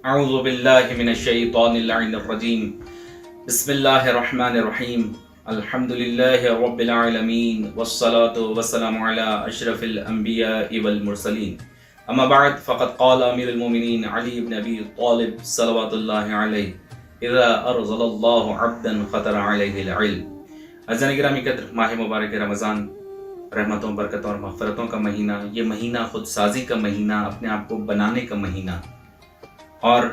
اعوذ باللہ من الشیطان اللعین الرجیم بسم اللہ الرحمن الرحیم الحمد للہ رب العالمین والصلاة والسلام علی اشرف الانبیاء والمرسلین اما بعد فقد قال امیر المومنین علی بن ابی طالب صلوات اللہ علیہ اذا ارزل اللہ عبدا خطر علیہ العلم۔ عزیزان گرامی قدر، ماہ مبارک رمضان رحمتوں، برکتوں اور مغفرتوں کا مہینہ، یہ مہینہ خود سازی کا مہینہ، اپنے آپ کو بنانے کا مہینہ، اور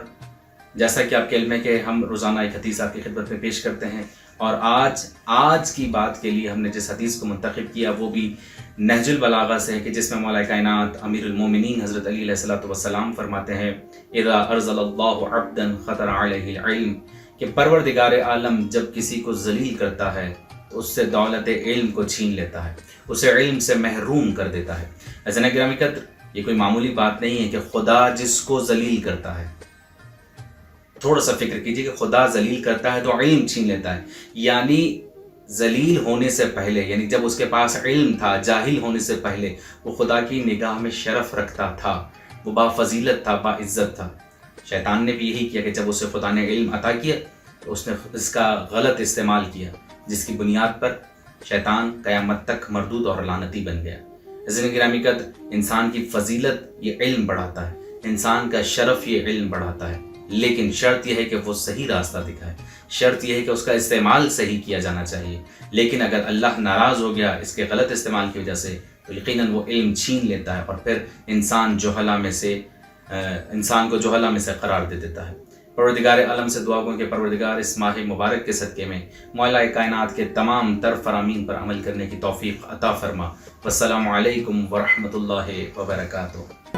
جیسا کہ آپ کے علم ہے کہ ہم روزانہ ایک حدیث آپ کی خدمت میں پیش کرتے ہیں، اور آج کی بات کے لیے ہم نے جس حدیث کو منتخب کیا وہ بھی نہج البلاغہ سے ہے، کہ جس میں مولا کائنات امیر المومنین حضرت علی علیہ السلام فرماتے ہیں اذا ارزل اللہ عبدا خطر علیہ العلم، کہ پروردگار عالم جب کسی کو ذلیل کرتا ہے تو اس سے دولت علم کو چھین لیتا ہے، اسے علم سے محروم کر دیتا ہے۔ عزیزان گرامی قدر، یہ کوئی معمولی بات نہیں ہے کہ خدا جس کو ذلیل کرتا ہے، تھوڑا سا فکر کیجئے کہ خدا ذلیل کرتا ہے تو علم چھین لیتا ہے، یعنی ذلیل ہونے سے پہلے، یعنی جب اس کے پاس علم تھا، جاہل ہونے سے پہلے وہ خدا کی نگاہ میں شرف رکھتا تھا، وہ با فضیلت تھا، با عزت تھا۔ شیطان نے بھی یہی کیا کہ جب اسے خدا نے علم عطا کیا تو اس نے اس کا غلط استعمال کیا، جس کی بنیاد پر شیطان قیامت تک مردود اور لعنتی بن گیا۔ عزیزان گرامی قدر، انسان کی فضیلت یہ علم بڑھاتا ہے، انسان کا شرف یہ علم بڑھاتا ہے، لیکن شرط یہ ہے کہ وہ صحیح راستہ دکھائے، شرط یہ ہے کہ اس کا استعمال صحیح کیا جانا چاہیے۔ لیکن اگر اللہ ناراض ہو گیا اس کے غلط استعمال کی وجہ سے تو یقیناً وہ علم چھین لیتا ہے، اور پھر انسان کو جہلا میں سے قرار دے دیتا ہے۔ پروردگار عالم سے دعا کروں کہ پروردگار اس ماہ مبارک کے صدقے میں مولا کائنات کے تمام تر فرامین پر عمل کرنے کی توفیق عطا فرما۔ والسلام علیکم ورحمۃ اللہ وبرکاتہ۔